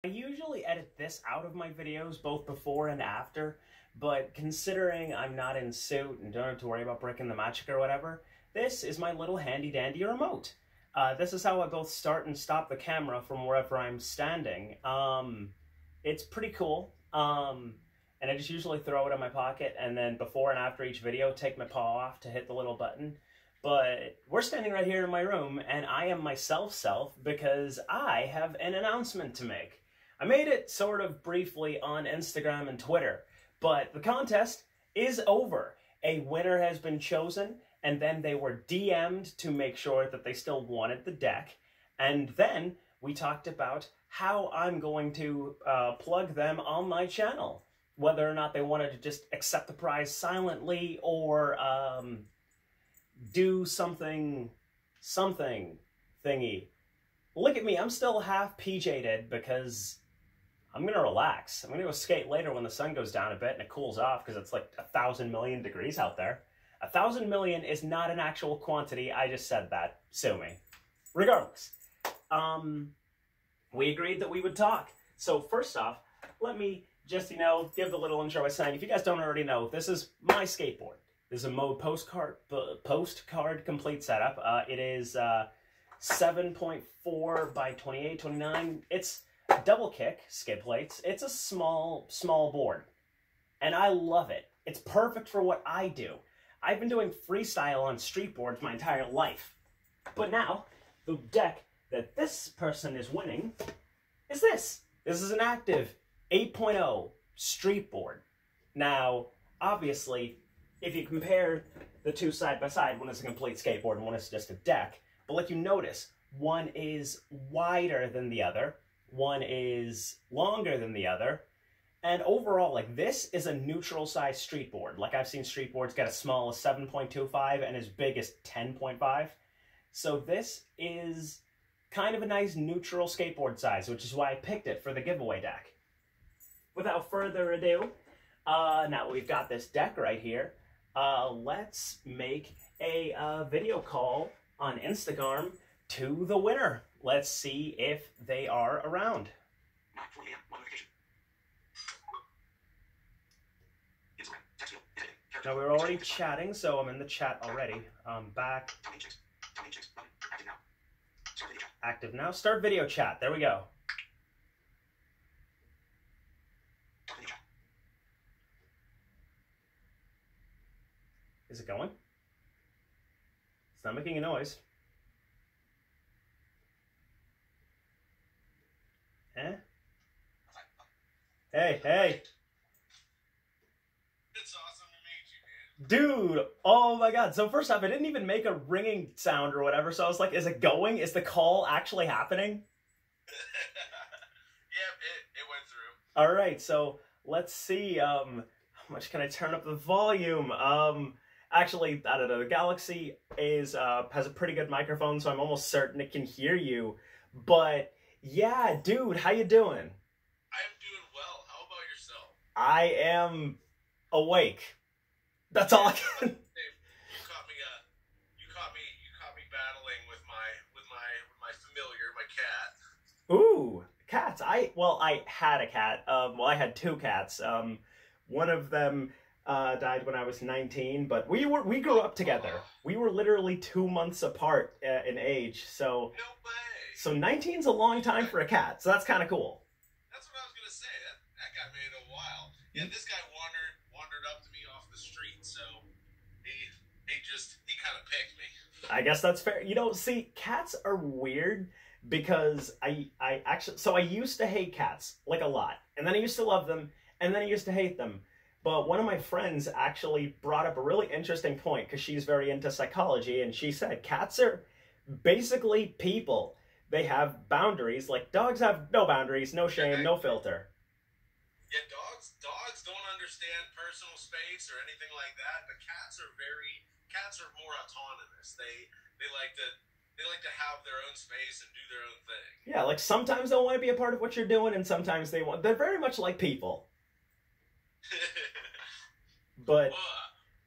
I usually edit this out of my videos, both before and after, but considering I'm not in suit and don't have to worry about breaking the magic or whatever, this is my little handy-dandy remote. This is how I both start and stop the camera from wherever I'm standing. It's pretty cool, and I just usually throw it in my pocket, and then before and after each video, take my paw off to hit the little button. But we're standing right here in my room, and I am myself because I have an announcement to make. I made it sort of briefly on Instagram and Twitter, but the contest is over. A winner has been chosen, and then they were DM'd to make sure that they still wanted the deck. And then we talked about how I'm going to plug them on my channel. Whether or not they wanted to just accept the prize silently or do something thingy. Look at me, I'm still half PJ'd because I'm gonna relax. I'm gonna go skate later when the sun goes down a bit and it cools off because it's like 1,000 million degrees out there. 1,000 million is not an actual quantity, I just said that. Sue me. Regardless, we agreed that we would talk. So first off, let me just, give the little intro by saying, if you guys don't already know, this is my skateboard. This is a mode postcard complete setup. It is 7.4 by 28, 29. It's double kick skid plates. It's a small board, and I love it. It's perfect for what I do. I've been doing freestyle on street boards my entire life, but now the deck that this person is winning is this. This is an active 8.0 street board. Now, obviously, if you compare the two side by side, one is a complete skateboard and one is just a deck, but like you notice, one is wider than the other, one is longer than the other, and overall, like, this is a neutral size street board. Like, I've seen street boards get as small as 7.25 and as big as 10.5. So this is kind of a nice neutral skateboard size, which is why I picked it for the giveaway deck. Without further ado, now we've got this deck right here, let's make a video call on Instagram to the winner. Let's see if they are around. Now, we were already chatting, so I'm in the chat already. Back. Active now. Start video chat. There we go. Is it going? It's not making a noise. Eh? Hey! It's awesome to meet you, man. Dude, oh my god. So first off, I didn't even make a ringing sound or whatever, so I was like, is it going? Is the call actually happening? Yep, it went through. Alright, so let's see, how much can I turn up the volume? Actually, I don't know, the Galaxy has a pretty good microphone, so I'm almost certain it can hear you. But, yeah, dude, how you doing? I am doing well. How about yourself? I am awake. That's all I can. You caught me battling with my familiar, my cat. Ooh, cats. I had a cat. I had two cats. One of them died when I was 19, but we grew up together. We were literally 2 months apart in age, so No way. so 19's a long time for a cat, so that's kind of cool. That's what I was gonna say. That guy made it a while. Yeah, this guy wandered up to me off the street, so he kind of picked me. I guess that's fair. See, cats are weird because I used to hate cats, like, a lot, and then I used to love them, and then I used to hate them. But one of my friends actually brought up a really interesting point because she's very into psychology, and she said cats are basically people. They have boundaries, like dogs have no boundaries, no shame, no filter. Yeah, dogs don't understand personal space or anything like that. But cats are more autonomous. They like to have their own space and do their own thing. Yeah, like sometimes they'll want to be a part of what you're doing, and sometimes they're very much like people. But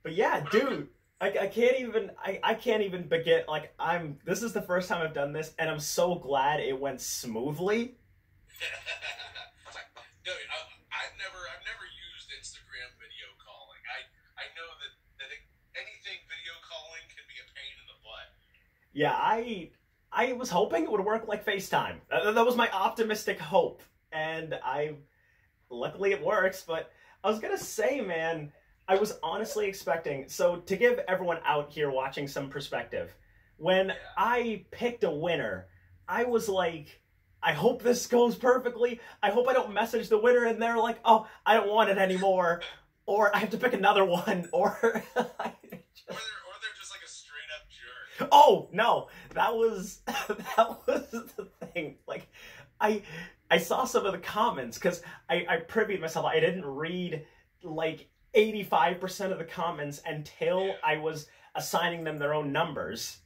yeah, dude, I can't even begin. Like, this is the first time I've done this, and I'm so glad it went smoothly. Yeah, I was hoping it would work like FaceTime. That was my optimistic hope, and luckily it works. But I was gonna say, man, I was honestly expecting. So to give everyone out here watching some perspective, when I picked a winner, I was like, I hope this goes perfectly. I hope I don't message the winner and they're like, oh, I don't want it anymore, or I have to pick another one, or or they're just like a straight up jerk. Oh no, that was the thing. Like, I saw some of the comments because I privied myself. I didn't read like 85% of the comments until I was assigning them their own numbers.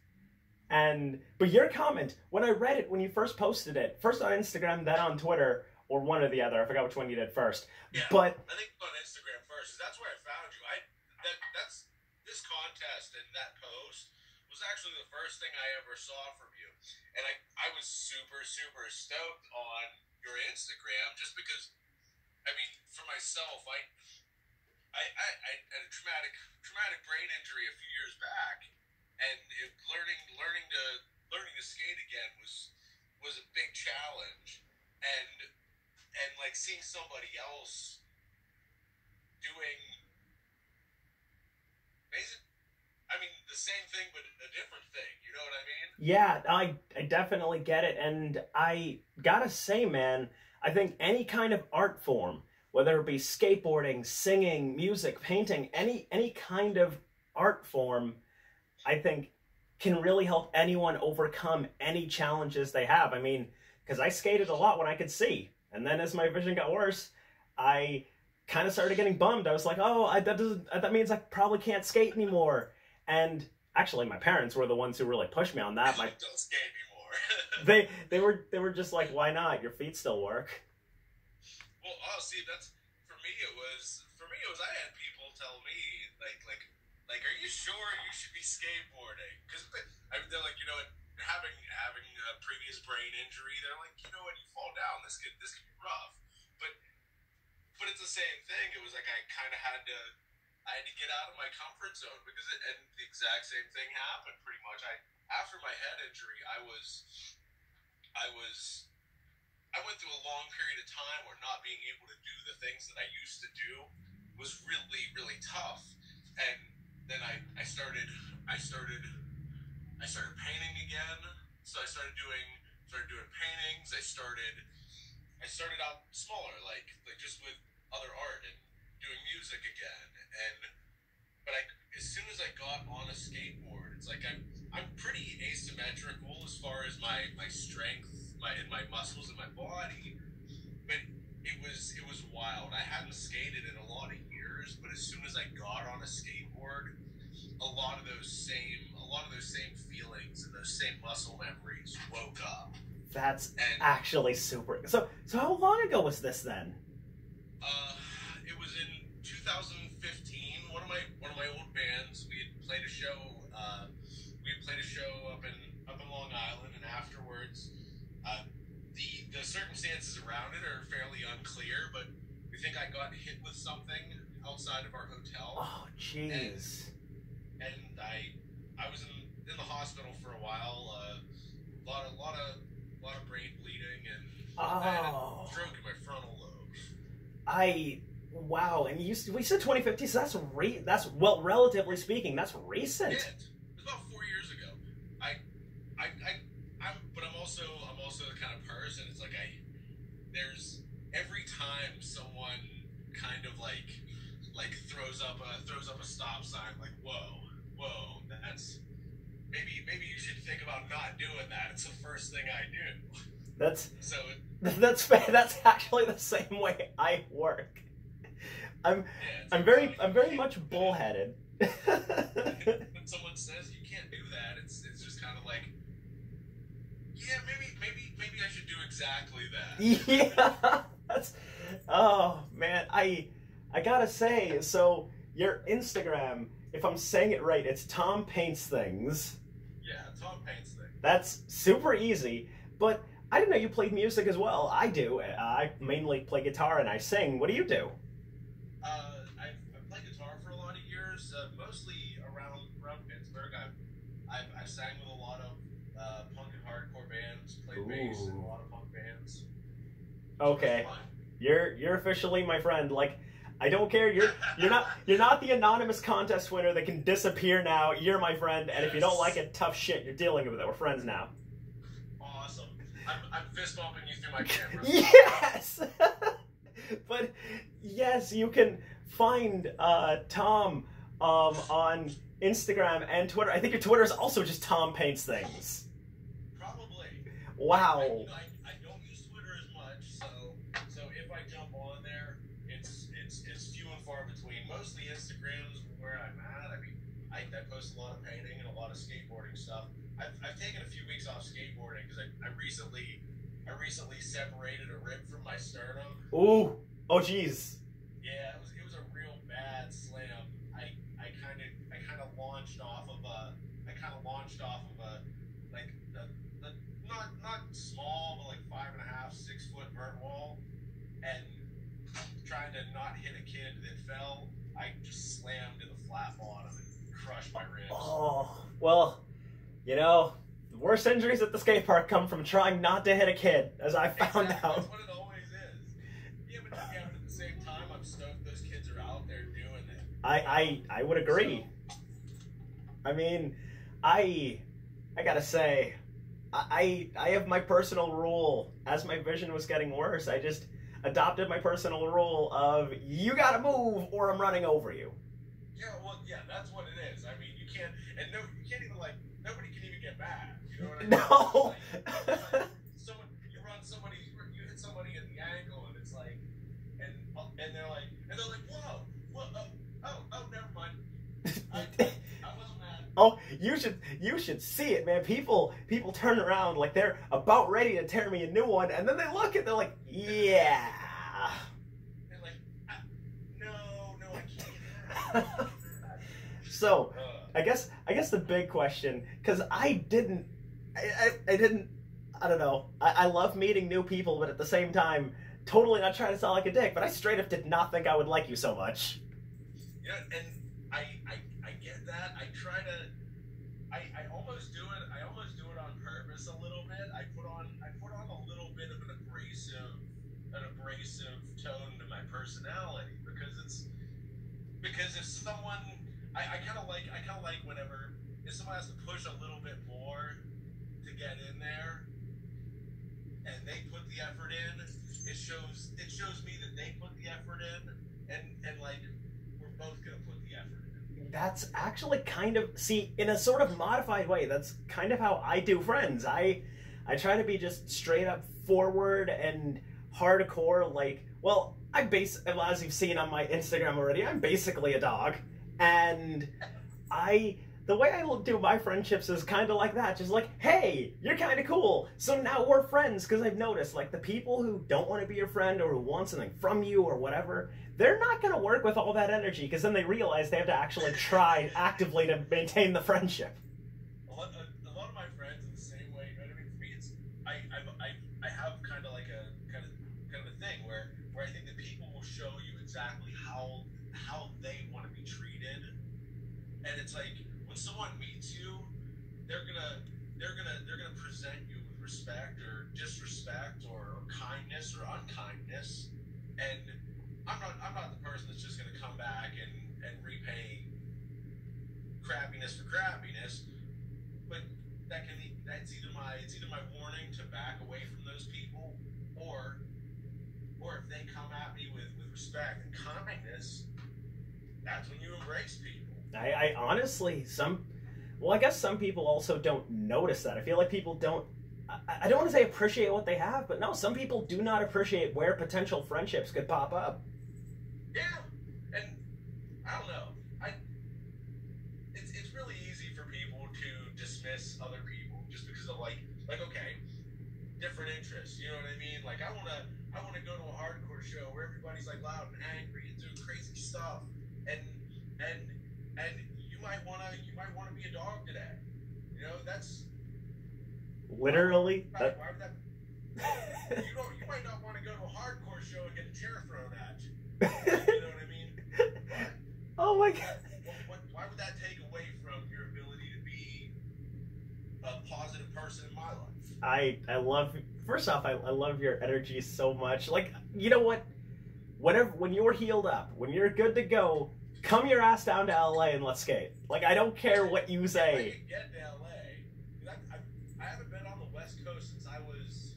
But your comment, when I read it, when you first posted it, first on Instagram, then on Twitter, or one or the other, I forgot which one you did first. Yeah, but I think on Instagram first. That's where I found you. That's this contest and that post was actually the first thing I ever saw from you, and I was super stoked on your Instagram just because, I mean, for myself, I had a traumatic brain injury a few years back. And learning to skate again was a big challenge, and like seeing somebody else doing the same thing but a different thing. You know what I mean? Yeah, I definitely get it, and I gotta say, man, I think any kind of art form, whether it be skateboarding, singing, music, painting, any kind of art form, I think can really help anyone overcome any challenges they have. I mean, because I skated a lot when I could see, and then as my vision got worse, I kind of started getting bummed. I was like, oh, that means I probably can't skate anymore. And actually, my parents were the ones who really pushed me on that. Don't skate anymore. they were just like, why not? Your feet still work. Well, see, that's for me. It was I had people tell me like, are you sure you should be skateboarding? Because they're like, you know, having a previous brain injury, they're like, you know what, you fall down, this could be rough. But it's the same thing. It was like I kind of had to get out of my comfort zone because and the exact same thing happened pretty much. After my head injury, I went through a long period of time where not being able to do the things that I used to do was really tough. And then I started painting again. So I started doing paintings. I started out smaller, like just with other art and doing music again. But as soon as I got on a skateboard, it's like I'm pretty asymmetrical as far as my strength, my muscles in my body. But it was wild. I hadn't skated in a lot of years, but as soon as I got on a skateboard, a lot of those same feelings and those same muscle memories woke up. That's actually super. So how long ago was this then? It was in 2015. One of my old bands. We had played a show. Up in Long Island, and afterwards, the circumstances around it are fairly unclear. But we think I got hit with something outside of our hotel. Oh, jeez. And I was in the hospital for a while. A lot of brain bleeding, and I had a stroke in my frontal lobe. Wow, and we said 2015, so that's well, relatively speaking, that's recent. Yeah, it was about 4 years ago. But I'm also the kind of person. It's like there's every time someone kind of like throws up a stop sign, like whoa, that's maybe you should think about not doing that. It's the first thing I do. That's actually the same way I work. I'm very much bullheaded. When someone says you can't do that, it's just kind of like, yeah, maybe I should do exactly that. Yeah, oh man, I gotta say, so your Instagram, if I'm saying it right, it's Tom Paints Things. Yeah, Tom Paints Things. That's super easy, but I didn't know you played music as well. I do. I mainly play guitar and I sing. What do you do? I've played guitar for a lot of years, mostly around Pittsburgh. I've sang with a lot of punk and hardcore bands, played bass in a lot of punk bands. Okay, you're officially my friend. Like, I don't care. You're not the anonymous contest winner that can disappear now. You're my friend, and if you don't like it, tough shit. You're dealing with it. We're friends now. Awesome. I'm fist bumping you through my camera. Yes. But yes, you can find Tom on Instagram and Twitter. I think your Twitter is also just Tom Paints Things. Probably. Wow. I don't use Twitter as much, so if I jump on there, it's few and far between. Mostly Instagram's where I'm at. I mean, I post a lot of painting and a lot of skateboarding stuff. I've taken a few weeks off skateboarding because I recently separated a rib from my sternum. Ooh. Oh jeez. Yeah, it was a real bad slam. I kind of launched off of a like not small but like 5.5, 6 foot vert wall, and trying to not hit a kid that fell, I just slammed to the flat bottom and crushed my ribs. Oh well, you know, the worst injuries at the skate park come from trying not to hit a kid, as I found out. That's what it always is. Yeah, but at the same time, I'm stoked those kids are out there doing it. I would agree. I mean, I gotta say, I have my personal rule. As my vision was getting worse, I just adopted my personal rule of you gotta move or I'm running over you. Yeah, well, yeah, that's what it is. I mean, you can't even like, nobody can even get mad. You know what I mean? No. Like, you hit somebody in the ankle, and it's like, and they're like, whoa, oh, never mind. I wasn't mad. Oh, you should see it, man. People turn around like they're about ready to tear me a new one, and then they look and they're like, yeah. They're like, no, I can't. So, I guess the big question, because I don't know. I love meeting new people, but at the same time, totally not trying to sound like a dick, but I straight up did not think I would like you so much. Yeah, and I get that. I almost do it on purpose a little bit. I put on a little bit of an abrasive tone to my personality because if someone I kind of like whenever if someone has to push a little bit more to get in there and they put the effort in, it shows me that they put the effort in, and like we're both gonna put the effort in. That's actually kind of, see, in a sort of modified way, that's kind of how I do friends. I try to be just straight up forward and hardcore, like, well, as you've seen on my Instagram already, I'm basically a dog. And the way I do my friendships is kind of like that. Just like, hey, you're kind of cool, so now we're friends. Because I've noticed, like, the people who don't want to be your friend or who want something from you or whatever, they're not going to work with all that energy, because then they realize they have to actually try actively to maintain the friendship. A lot of my friends are the same way. You know what I mean? For me, it's I have kind of like a kind of a thing where I think that people will show you exactly how they want to be treated, and it's like when someone meets you, they're gonna present you with respect or disrespect or kindness or unkindness, and I'm not the person that's just gonna come back and repay crappiness for crappiness, but that's either my warning to back away from those people, or if they come at me with respect and kindness, that's when you embrace people. I honestly, I guess some people also don't notice that. I feel like people don't, I don't want to say appreciate what they have, but no, some people do not appreciate where potential friendships could pop up. Yeah, and I don't know. It's really easy for people to dismiss other people just because of like okay, different interests. You know what I mean? Like I wanna go to a hardcore show where everybody's like loud and angry and doing crazy stuff, and you might wanna be a dog today. You know, that's literally. Why would that? You might not want to go to a hardcore show and get a chair thrown at you. You know what I mean? Oh my god. Why would that take away from your ability to be a positive person I love. First off, I love your energy so much. Like, you know what? When you're healed up, when you're good to go, come your ass down to LA and let's skate. Like, I don't care what you say. I can get to LA. I haven't been on the West Coast since I was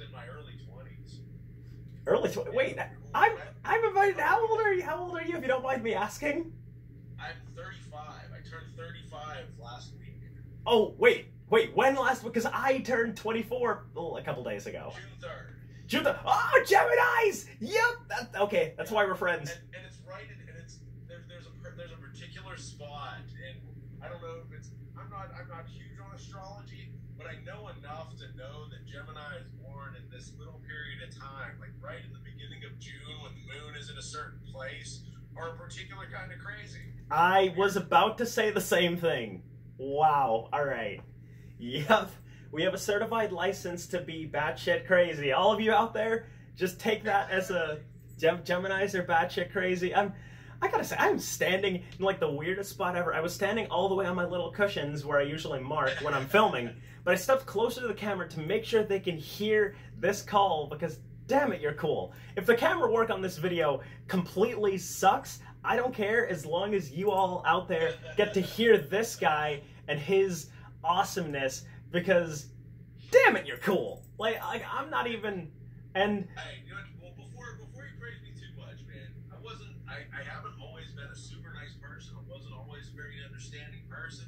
in my early 20s. Early 20s? Wait, I'm invited. How old are you? How old are you, if you don't mind me asking? I'm 35. I turned 35 last week. Oh, wait, when last week? Because I turned 24 a couple days ago. June 3rd. June 3rd. Oh, Geminis! Yep! Okay, that's why we're friends. And it's right, and it's, there's a particular spot, and I don't know if it's, I'm not huge on astrology, but I know enough to know that Gemini is born in this little period of time, like right in the beginning of June when the moon is in a certain place, are a particular kind of crazy. I was about to say the same thing. Wow. All right. Yep. We have a certified license to be batshit crazy. All of you out there, just take that as a Geminis are batshit crazy. I gotta say, I'm standing in like the weirdest spot ever. I was standing all the way on my little cushions where I usually mark when I'm filming, but I stepped closer to the camera to make sure they can hear this call because damn it, you're cool. If the camera work on this video completely sucks, I don't care as long as you all out there get to hear this guy and his awesomeness because damn it, you're cool. Like I'm not even, and... Hey, you know, well, before you praise me too much, man, I haven't always been a super nice person. I wasn't always a very understanding person.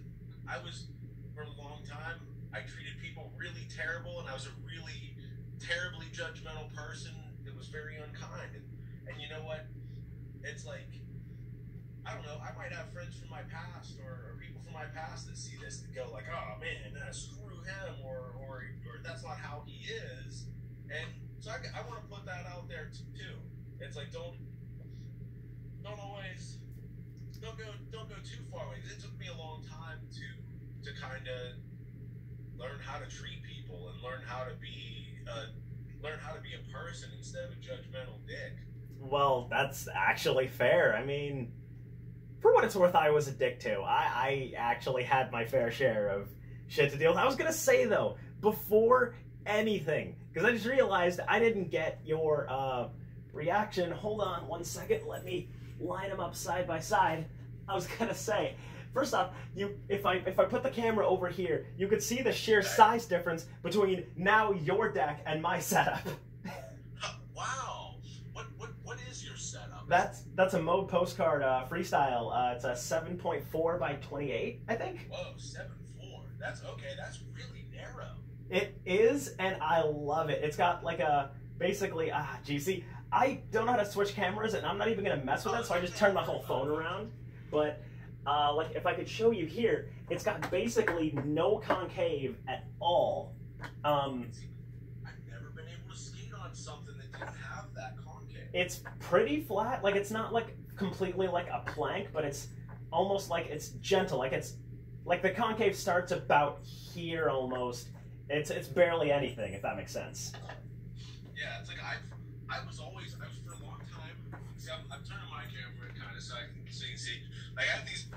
I was, for a long time, I treated people really terrible, and I was a really terribly judgmental person that was very unkind. And you know what? It's like, I don't know, I might have friends from my past or people from my past that see this and go like, oh man, screw him, or that's not how he is. And so I want to put that out there too. It's like don't go too far away. It took me a long time to kind of learn how to treat people and learn how to be a person instead of a judgmental dick. Well, that's actually fair. I mean, for what it's worth, I was a dick too. I actually had my fair share of shit to deal with. I was gonna say though, before anything, because I just realized I didn't get your reaction. Hold on one second. Let me line them up side by side. I was gonna say, first off, if I put the camera over here, you could see the sheer size difference between now your deck and my setup. Wow. What is your setup? That's a mode postcard freestyle. It's a 7.4 by 28, I think. Whoa, 7.4. That's okay. That's really narrow. It is, and I love it. It's got like a basically see, I don't know how to switch cameras, and I'm not even gonna mess with it, so I just turned my whole phone around. But like if I could show you here, it's got basically no concave at all. I've never been able to skate on something that didn't have that concave. It's pretty flat. Like it's not like completely like a plank, but it's almost like it's gentle. Like it's like the concave starts about here almost. It's barely anything, if that makes sense. Yeah, it's like I was for a long time. See, I'm turning my camera kind of so you can see. Like I have these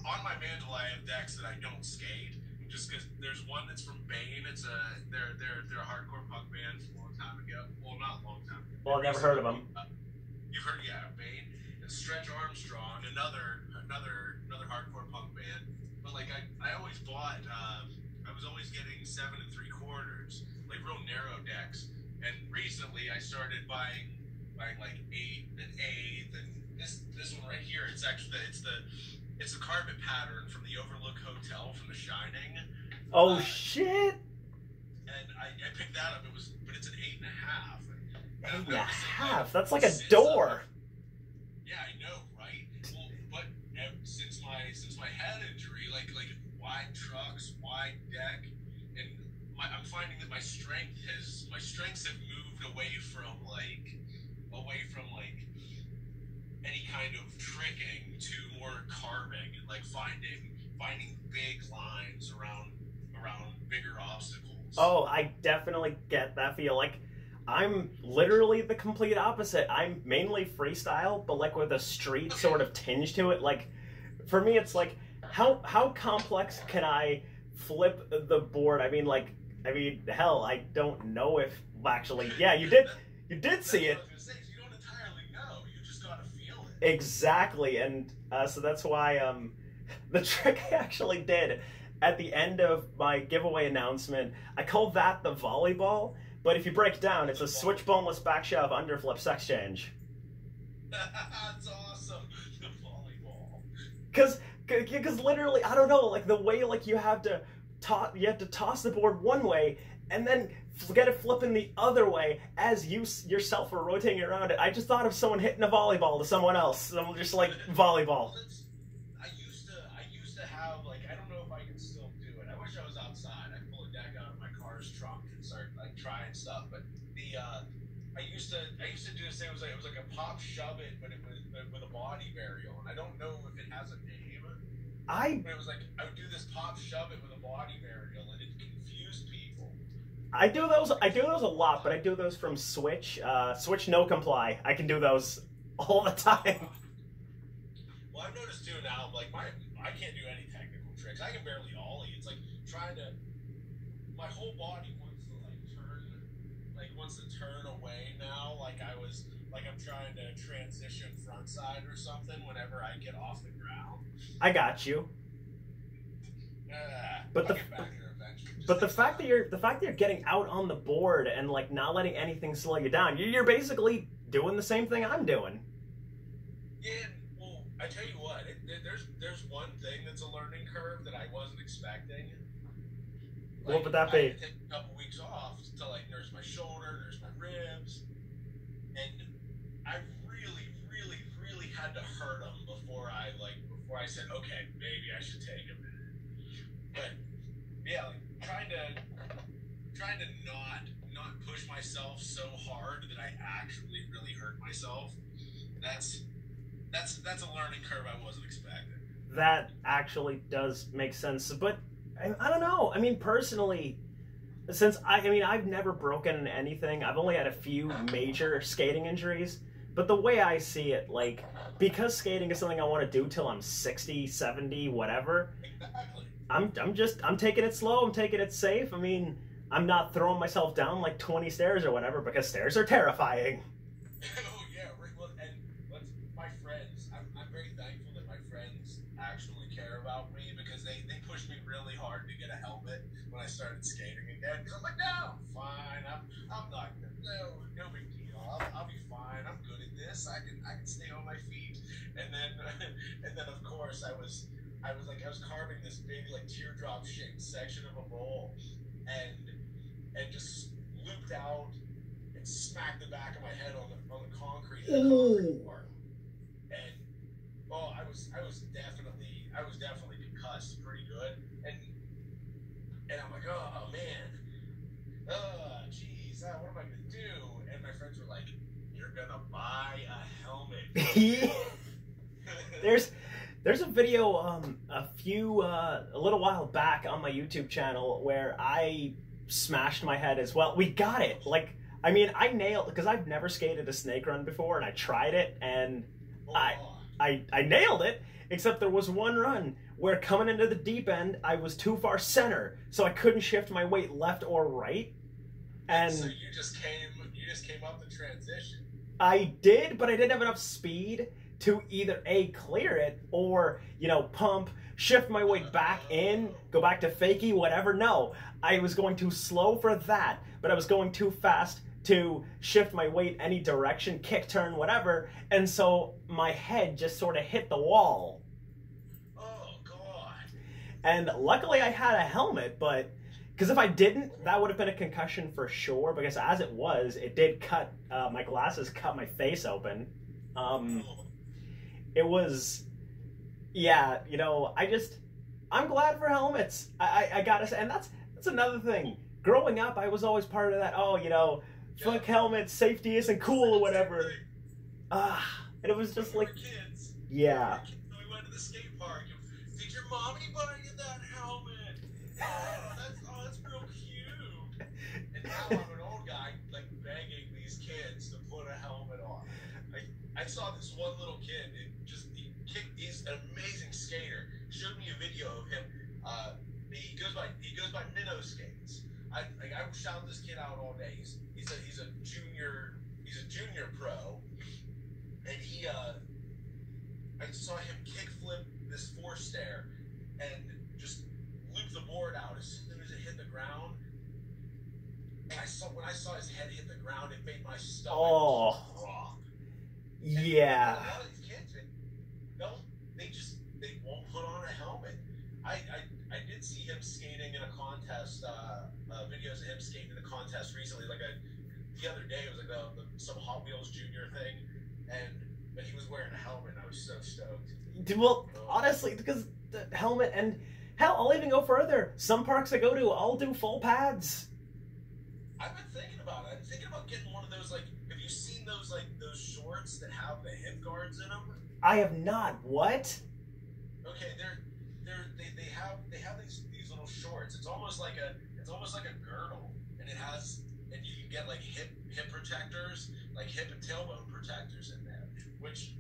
on my mantle. I have decks that I don't skate just because there's one that's from Bane. It's they're a hardcore punk band from a long time ago. Well, not a long time ago. Well, I've never heard of them. You've heard, yeah, Bane and Stretch Armstrong, another hardcore punk band. But like I always bought. I was always getting 7 3/4, like real narrow decks. And recently I started buying like 8 and 8, and this one right here, it's the carpet pattern from the Overlook Hotel from The Shining. Oh shit! And I picked that up. But it's an 8.5. 8.5? That's like a door. Yeah, I know, right? Well, but since my head injury, like wide trucks, wide deck, and I'm finding that my strengths have moved away from any kind of tricking to more carving and like finding big lines around bigger obstacles. Oh, I definitely get that feel. Like I'm literally the complete opposite. I'm mainly freestyle, but like with a street sort of tinge to it. Like for me, it's like how complex can I flip the board? I mean, like I mean, hell, I don't know if actually. Yeah, you did. You did see it. What I was gonna say. So you don't entirely know. You just gotta feel it. Exactly, and so that's why the trick I actually did at the end of my giveaway announcement, I called that the volleyball. But if you break it down, it's a switch boneless back shove underflip sex change. That's awesome. The volleyball. Because literally, I don't know, like the way like you have to toss the board one way and then get it flipping the other way as you yourself are rotating around it. I just thought of someone hitting a volleyball to someone else. So I'm just like volleyball. I used to have, like, I don't know if I can still do it. I wish I was outside. I'd pull a deck out of my car's trunk and start like trying stuff. But I used to do this thing. It was like a pop shove it, but it was with a body varial, and I don't know if it has a name. But it was like I would do this pop shove it with a body varial, and it confused people. I do those a lot, but I do those from Switch. Switch no comply. I can do those all the time. Well, I've noticed too now, like I can't do any technical tricks. I can barely ollie. It's like trying to. My whole body wants to turn away now. Like I'm trying to transition frontside or something whenever I get off the ground. I got you. But the fact that you're getting out on the board and like not letting anything slow you down, you're basically doing the same thing I'm doing. Yeah, well, I tell you what, there's one thing that's a learning curve that I wasn't expecting. Like, what would that be? I had to take a couple weeks off to like nurse my shoulder, nurse my ribs, and I really had to hurt them before I said, okay, maybe I should take a minute. But yeah, like trying to not push myself so hard that I actually really hurt myself. That's a learning curve I wasn't expecting. That actually does make sense, but I don't know. I mean, personally, since I've never broken anything. I've only had a few major skating injuries. But the way I see it, like, because skating is something I want to do till I'm 60, 70, whatever. Exactly. I'm taking it slow. I'm taking it safe. I mean, I'm not throwing myself down like 20 stairs or whatever because stairs are terrifying. Oh yeah, right. Well, and my friends. I'm very thankful that my friends actually care about me because they pushed me really hard to get a helmet when I started skating again. Because I'm like, no, I'm fine. I'm not. No big deal. I'll be fine. I'm good at this. I can stay on my feet. And then of course I was carving this big like teardrop shaped section of a bowl and just looped out and smacked the back of my head on the concrete floor. And I was definitely concussed pretty good. And I'm like, oh man. Geez, what am I gonna do? And my friends were like, you're gonna buy a helmet. There's a video a little while back on my YouTube channel where I smashed my head as well. We got it. Like, I mean, I nailed, because I've never skated a snake run before, and I tried it, and I nailed it, except there was one run where coming into the deep end, I was too far center, so I couldn't shift my weight left or right. And so you just came up the transition. I did, but I didn't have enough speed to either A, clear it, or, pump, shift my weight back in, go back to fakie, whatever. No, I was going too slow for that, but I was going too fast to shift my weight any direction, kick, turn, whatever, and so my head just sort of hit the wall. Oh, God. And luckily I had a helmet, but because if I didn't, that would have been a concussion for sure, because as it was, it did cut, my glasses cut my face open. It was, yeah, I'm glad for helmets. I gotta say, and that's another thing. Growing up, I was always part of that, fuck helmets, safety isn't cool or whatever. And it was just like, kids. Yeah. We went to the skate park. Did your mommy buy you that helmet? That's real cute. And now I'm an old guy, like, begging these kids to put a helmet on. I saw this one little kid. He's an amazing skater. He showed me a video of him. He goes by minnow skates. I shout this kid out all day. He's a junior pro, and I saw him kickflip this 4-stair and just loop the board out as soon as it hit the ground. And when I saw his head hit the ground, it made my stomach drop. Yeah. A lot of these kids, they won't put on a helmet. I did see him skating in a contest, videos of him skating in a contest recently, the other day. It was like some Hot Wheels Junior thing, but he was wearing a helmet, and I was so stoked. Well, honestly, because the helmet, and hell, I'll even go further. Some parks I go to, I'll do full pads. I've been thinking about it. I'm thinking about getting one of those, have you seen those shorts that have the hip guards in them? I have not. What? Okay, they have these little shorts. It's almost like a girdle, and you can get hip protectors, hip and tailbone protectors in there. Which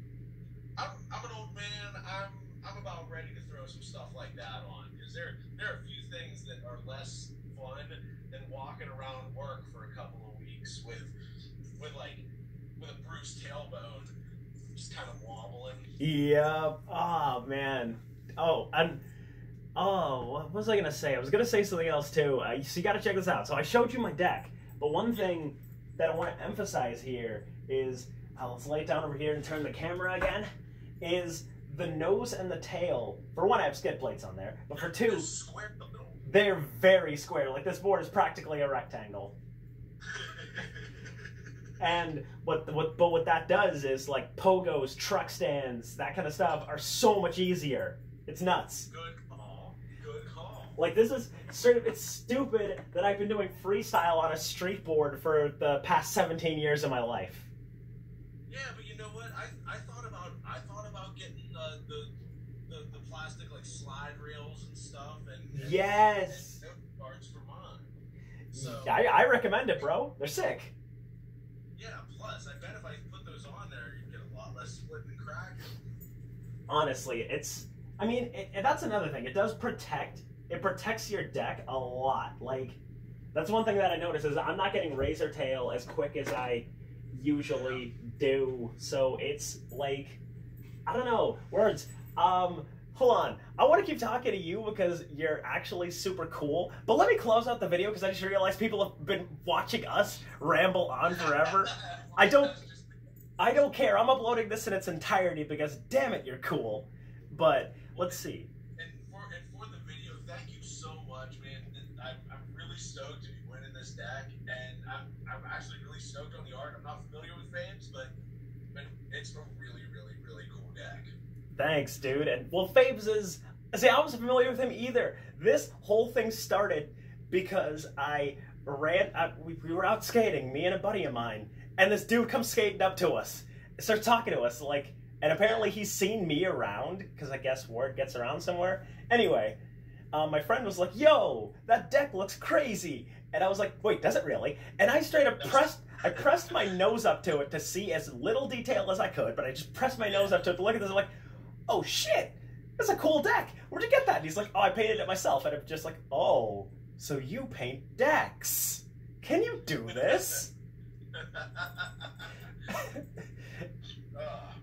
I'm an old man. I'm about ready to throw some stuff like that on, because there are a few things that are less fun than walking around work for a couple of weeks with a bruised tailbone, just kind of wobbling. Yeah. Oh man. What was I gonna say? I was gonna say something else too. So you gotta check this out. So I showed you my deck, but one thing that I want to emphasize here is, let's lay it down over here and turn the camera again, is the nose and the tail. For one, I have skid plates on there, but for two, they're very square. Like, this board is practically a rectangle. And what that does is, pogos, truck stands, that kind of stuff are so much easier. It's nuts. Good call. Good call. This is it's stupid that I've been doing freestyle on a street board for the past 17 years of my life. Yeah, but you know what? I thought about getting the plastic slide rails and stuff, and yes, guards for mine. So I recommend it, bro. They're sick. Yeah, plus I bet if I put those on there, you'd get a lot less split and cracking. Honestly, that's another thing. It protects your deck a lot. That's one thing that I noticed, is I'm not getting razor tail as quick as I usually do. So it's I don't know, words. Hold on. I want to keep talking to you because you're actually super cool. But let me close out the video, because I just realized people have been watching us ramble on forever. I don't care. I'm uploading this in its entirety because, damn it, you're cool. But let's see. And for the video, thank you so much, man. I'm really stoked to be winning this deck, and I'm actually really stoked on the art. I'm not familiar with Fabes, but it's a really, really, really cool deck. Thanks, dude. And well, Fabes is... See, I wasn't familiar with him either. This whole thing started because we were out skating, me and a buddy of mine, and this dude comes skating up to us, starts talking to us, and apparently he's seen me around, because I guess word gets around somewhere. Anyway, my friend was like, yo, that deck looks crazy. And I was like, wait, does it really? And I straight up pressed my nose up to it to see as little detail as I could, but I just pressed my nose up to it to look at this. I'm like, oh shit, that's a cool deck. Where'd you get that? And he's like, oh, I painted it myself. And I'm just like, oh, so you paint decks. Can you do this?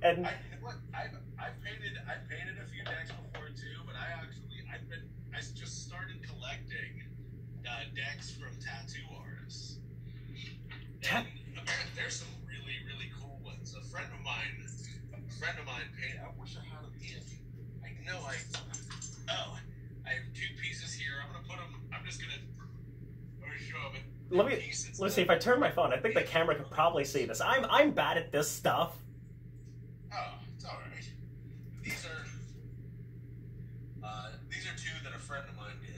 And I've painted a few decks before too, but I just started collecting decks from tattoo artists. And apparently there's some really, really cool ones. A friend of mine painted. I wish I had them handy. I have two pieces here. I'm just gonna show them. Let me see if I turn my phone. I think the camera could probably see this. I'm bad at this stuff. Oh, it's all right. These are two that a friend of mine did,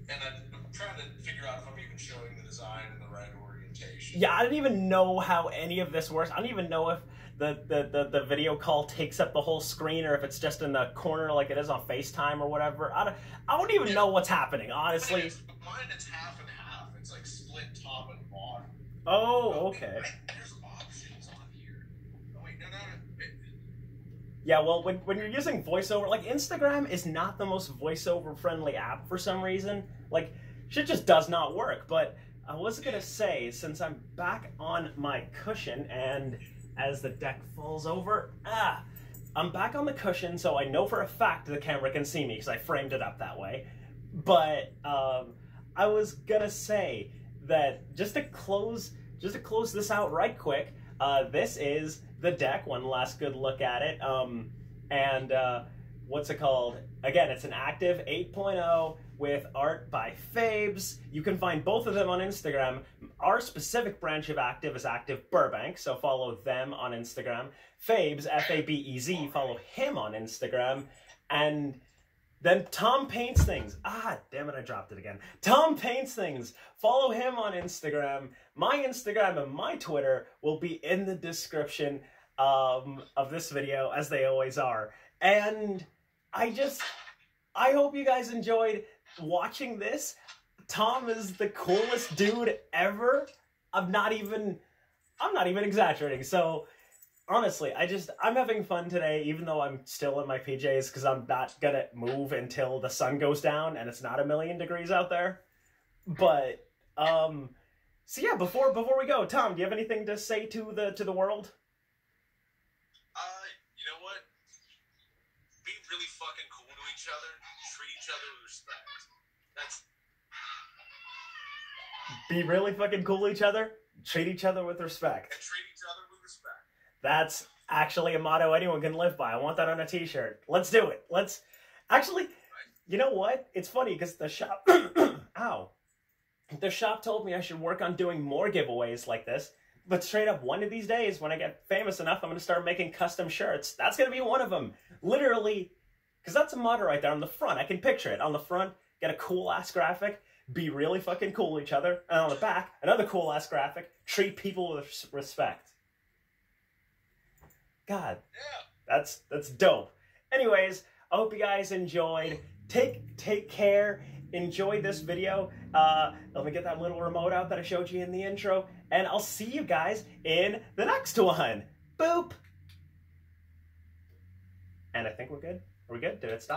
and I'm trying to figure out if I'm even showing the design in the right orientation. Yeah, I don't even know how any of this works. I don't even know if the video call takes up the whole screen, or if it's just in the corner like it is on FaceTime or whatever. I don't even know what's happening, honestly. Mine it's half and half. It's split top and bottom. Oh, okay. There's options on here. Oh wait, no. Yeah, well, when you're using voiceover, like, Instagram is not the most voiceover-friendly app for some reason. Like, shit just does not work. But I was gonna say, since I'm back on my cushion, and as the deck falls over, I'm back on the cushion, so I know for a fact the camera can see me, because I framed it up that way. But, I was gonna say that, just to close this out right quick, this is the deck, one last good look at it, and what's it called? Again, it's an active 8.0 with art by Fabes. You can find both of them on Instagram. Our specific branch of Active is Active Burbank, so follow them on Instagram. Fabes, F-A-B-E-Z, follow him on Instagram, and then Tom Paints Things. Damn it, I dropped it again. Tom Paints Things. Follow him on Instagram. My Instagram and my Twitter will be in the description of this video, as they always are. And I hope you guys enjoyed watching this. Tom is the coolest dude ever. I'm not even exaggerating. So, honestly, I'm having fun today, even though I'm still in my PJs, because I'm not gonna move until the sun goes down and it's not 1,000,000 degrees out there. But, so yeah, before we go, Tom, do you have anything to say to the world? You know what? Be really fucking cool to each other. Treat each other with respect. Be really fucking cool to each other. Treat each other with respect. And treat each other with respect. That's actually a motto anyone can live by. I want that on a t-shirt. Let's do it. Let's... Actually, you know what? It's funny, because the shop... Ow. The shop told me I should work on doing more giveaways like this. But straight up, one of these days, when I get famous enough, I'm going to start making custom shirts. That's going to be one of them. Literally, because that's a motto right there on the front. I can picture it. On the front, get a cool-ass graphic. Be really fucking cool to each other. And on the back, another cool-ass graphic. Treat people with respect. God, yeah. That's dope. Anyways, I hope you guys enjoyed. Take care. Enjoy this video. Let me get that little remote out that I showed you in the intro. And I'll see you guys in the next one. Boop. And I think we're good. Are we good? Did it stop?